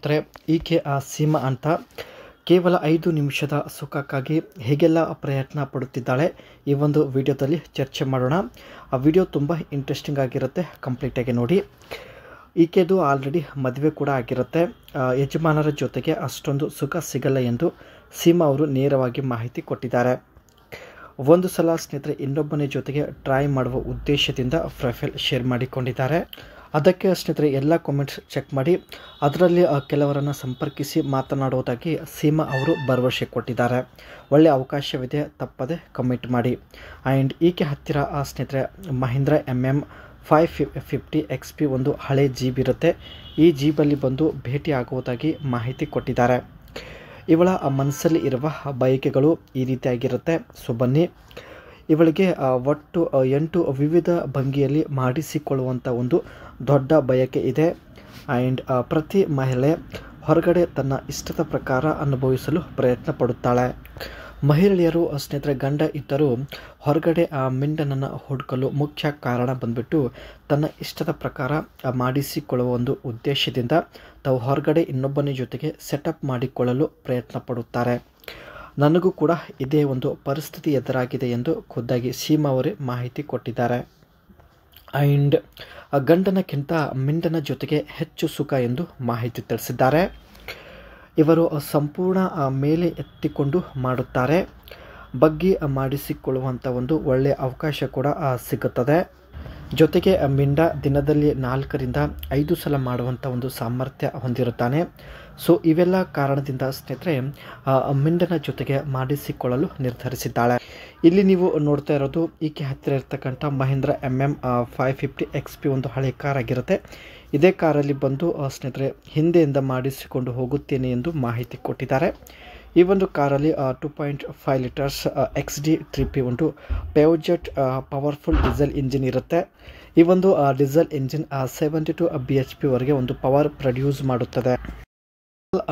ಸ್ನೇಹಿತರೆ, ಈಕೆ ಸೀಮಾ ಅಂತ ಕೇವಲ 5 ನಿಮಿಷದ ಸುಖಕ್ಕಾಗಿ ಹೇಗೆಲ್ಲ ಪ್ರಯತ್ನ ಪಡುತ್ತಿದ್ದಾಳೆ ಈ ಒಂದು ವಿಡಿಯೋದಲ್ಲಿ ಚರ್ಚೆ ಮಾಡೋಣ. ಆ ವಿಡಿಯೋ ತುಂಬ ಇಂಟ್ರೆಸ್ಟಿಂಗ್ ಆಗಿರುತ್ತೆ, ಕಂಪ್ಲೀಟಾಗಿ ನೋಡಿ. ಈಕೆದು ಆಲ್ರೆಡಿ ಮದುವೆ ಕೂಡ ಆಗಿರುತ್ತೆ. ಯಜಮಾನರ ಜೊತೆಗೆ ಅಷ್ಟೊಂದು ಸುಖ ಸಿಗಲ್ಲ ಎಂದು ಸೀಮಾ ಅವರು ನೇರವಾಗಿ ಮಾಹಿತಿ ಕೊಟ್ಟಿದ್ದಾರೆ. ಒಂದು ಸಲ ಸ್ನೇಹಿತರೆ ಇನ್ನೊಬ್ಬನ ಜೊತೆಗೆ ಟ್ರೈ ಮಾಡುವ ಉದ್ದೇಶದಿಂದ ಪ್ರೊಫೈಲ್ ಶೇರ್ ಮಾಡಿಕೊಂಡಿದ್ದಾರೆ. ಅದಕ್ಕೆ ಸ್ನೇಹಿತರೆ ಎಲ್ಲ ಕಾಮೆಂಟ್ಸ್ ಚೆಕ್ ಮಾಡಿ ಅದರಲ್ಲಿ ಕೆಲವರನ್ನು ಸಂಪರ್ಕಿಸಿ ಮಾತನಾಡುವುದಾಗಿ ಸೀಮಾ ಅವರು ಭರವಸೆ ಕೊಟ್ಟಿದ್ದಾರೆ. ಒಳ್ಳೆಯ ಅವಕಾಶವಿದೆ, ತಪ್ಪದೆ ಕಮೆಂಟ್ ಮಾಡಿ. ಆ್ಯಂಡ್ ಈಕೆ ಹತ್ತಿರ ಸ್ನೇಹಿತರೆ ಮಹೀಂದ್ರ MM550 XP ಒಂದು ಹಳೆ ಜೀಪ್ ಇರುತ್ತೆ. ಈ ಜೀಬಲ್ಲಿ ಬಂದು ಭೇಟಿ ಆಗುವುದಾಗಿ ಮಾಹಿತಿ ಕೊಟ್ಟಿದ್ದಾರೆ. ಇವಳ ಮನಸ್ಸಲ್ಲಿ ಇರುವ ಬಯಕೆಗಳು ಈ ರೀತಿಯಾಗಿರುತ್ತೆ. ಸೊ ಬನ್ನಿ, ಇವಳಿಗೆ ಒಟ್ಟು 8 ವಿವಿಧ ಭಂಗಿಯಲ್ಲಿ ಮಾಡಿಸಿಕೊಳ್ಳುವಂಥ ಒಂದು ದೊಡ್ಡ ಬಯಕೆ ಇದೆ. ಆ್ಯಂಡ್ ಪ್ರತಿ ಮಹಿಳೆ ಹೊರಗಡೆ ತನ್ನ ಇಷ್ಟದ ಪ್ರಕಾರ ಅನುಭವಿಸಲು ಪ್ರಯತ್ನ ಪಡುತ್ತಾಳೆ. ಮಹಿಳೆಯರು ಸ್ನೇಹಿತರೆ ಗಂಡ ಇದ್ದರೂ ಹೊರಗಡೆ ಮಿಂಡನನ್ನು ಹುಡುಕಲು ಮುಖ್ಯ ಕಾರಣ ಬಂದ್ಬಿಟ್ಟು ತನ್ನ ಇಷ್ಟದ ಪ್ರಕಾರ ಮಾಡಿಸಿಕೊಳ್ಳುವ ಒಂದು ಉದ್ದೇಶದಿಂದ ತಾವು ಹೊರಗಡೆ ಇನ್ನೊಬ್ಬನ ಜೊತೆಗೆ ಸೆಟಪ್ ಮಾಡಿಕೊಳ್ಳಲು ಪ್ರಯತ್ನ ಪಡುತ್ತಾರೆ. ನನಗೂ ಕೂಡ ಇದೇ ಒಂದು ಪರಿಸ್ಥಿತಿ ಎದುರಾಗಿದೆ ಎಂದು ಖುದ್ದಾಗಿ ಸೀಮಾ ಅವರೇ ಮಾಹಿತಿ ಕೊಟ್ಟಿದ್ದಾರೆ. ಆ್ಯಂಡ್ ಗಂಡನಕ್ಕಿಂತ ಮಿಂಡನ ಜೊತೆಗೆ ಹೆಚ್ಚು ಸುಖ ಎಂದು ಮಾಹಿತಿ ತಿಳಿಸಿದ್ದಾರೆ. ಇವರು ಸಂಪೂರ್ಣ ಮೇಲೆ ಎತ್ತಿಕೊಂಡು ಮಾಡುತ್ತಾರೆ. ಬಗ್ಗಿ ಮಾಡಿಸಿಕೊಳ್ಳುವಂಥ ಒಂದು ಒಳ್ಳೆಯ ಅವಕಾಶ ಕೂಡ ಸಿಗುತ್ತದೆ. ಜೊತೆಗೆ ಮಿಂಡ ದಿನದಲ್ಲಿ 4 ರಿಂದ 5 ಸಲ ಮಾಡುವಂಥ ಒಂದು ಸಾಮರ್ಥ್ಯ ಹೊಂದಿರುತ್ತಾನೆ. ಸೊ ಇವೆಲ್ಲ ಕಾರಣದಿಂದ ಸ್ನೇಹಿತರೆ ಮಿಂಡನ ಜೊತೆಗೆ ಮಾಡಿಸಿಕೊಳ್ಳಲು ನಿರ್ಧರಿಸಿದ್ದಾಳೆ. ಇಲ್ಲಿ ನೀವು ನೋಡ್ತಾ ಇರೋದು ಈಕೆ ಹತ್ತಿರ ಇರ್ತಕ್ಕಂಥ ಮಹೀಂದ್ರ MM550 XP ಒಂದು ಹಳೆ ಕಾರ್ ಆಗಿರುತ್ತೆ. ಇದೇ ಕಾರಲ್ಲಿ ಬಂದು ಸ್ನೇಹಿತರೆ ಹಿಂದೆಯಿಂದ ಮಾಡಿಸಿಕೊಂಡು ಹೋಗುತ್ತೇನೆ ಎಂದು ಮಾಹಿತಿ ಕೊಟ್ಟಿದ್ದಾರೆ. ಈ ಒಂದು ಕಾರಲ್ಲಿ 2.5 ಲೀಟರ್ಸ್ XD3P ಒಂದು ಪೆವಜೆಟ್ ಪವರ್ಫುಲ್ ಡೀಸೆಲ್ ಇಂಜಿನ್ ಇರುತ್ತೆ. ಈ ಒಂದು ಡೀಸೆಲ್ ಇಂಜಿನ್ 72 bhp ವರೆಗೆ ಒಂದು ಪವರ್ ಪ್ರೊಡ್ಯೂಸ್ ಮಾಡುತ್ತದೆ.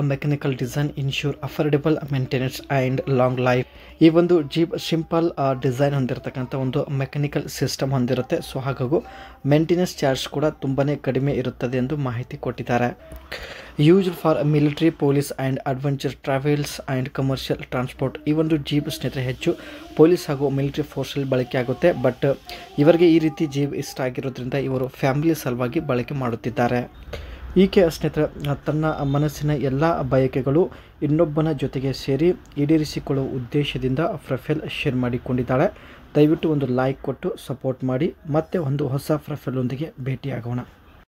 Mechanical design insure affordable maintenance and long life. ಈ ಒಂದು ಜೀಪ್ ಸಿಂಪಲ್ ಡಿಸೈನ್ ಹೊಂದಿರತಕ್ಕಂಥ ಒಂದು ಮೆಕ್ಯಾನಿಕಲ್ ಸಿಸ್ಟಮ್ ಹೊಂದಿರುತ್ತೆ. ಸೊ ಹಾಗಾಗಿ ಮೇಂಟೆನೆನ್ಸ್ ಚಾರ್ಜ್ ಕೂಡ ತುಂಬಾ ಕಡಿಮೆ ಇರುತ್ತದೆ ಎಂದು ಮಾಹಿತಿ ಕೊಟ್ಟಿದ್ದಾರೆ. Used for military, police and adventure travels and commercial transport. ಈ ಒಂದು ಜೀಪ್ ಸ್ನೇಹಿತರೆ ಹೆಚ್ಚು ಪೊಲೀಸ್ ಹಾಗೂ ಮಿಲಿಟರಿ ಫೋರ್ಸಲ್ಲಿ ಬಳಕೆ ಆಗುತ್ತೆ. ಬಟ್ ಇವರಿಗೆ ಈ ರೀತಿ ಜೀಪ್ ಇಷ್ಟ ಆಗಿರೋದ್ರಿಂದ ಇವರು ಫ್ಯಾಮಿಲಿ ಸಲುವಾಗಿ ಬಳಕೆ ಮಾಡುತ್ತಿದ್ದಾರೆ. ಈಕೆ ಸ್ನೇಹಿತರೆ ತನ್ನ ಮನಸ್ಸಿನ ಎಲ್ಲ ಬಯಕೆಗಳು ಇನ್ನೊಬ್ಬನ ಜೊತೆಗೆ ಸೇರಿ ಈಡೇರಿಸಿಕೊಳ್ಳುವ ಉದ್ದೇಶದಿಂದ ಪ್ರೊಫೈಲ್ ಶೇರ್ ಮಾಡಿಕೊಂಡಿದ್ದಾಳೆ. ದಯವಿಟ್ಟು ಒಂದು ಲೈಕ್ ಕೊಟ್ಟು ಸಪೋರ್ಟ್ ಮಾಡಿ. ಮತ್ತೆ ಒಂದು ಹೊಸ ಪ್ರೊಫೈಲ್ ಒಂದಿಗೆ ಭೇಟಿಯಾಗೋಣ.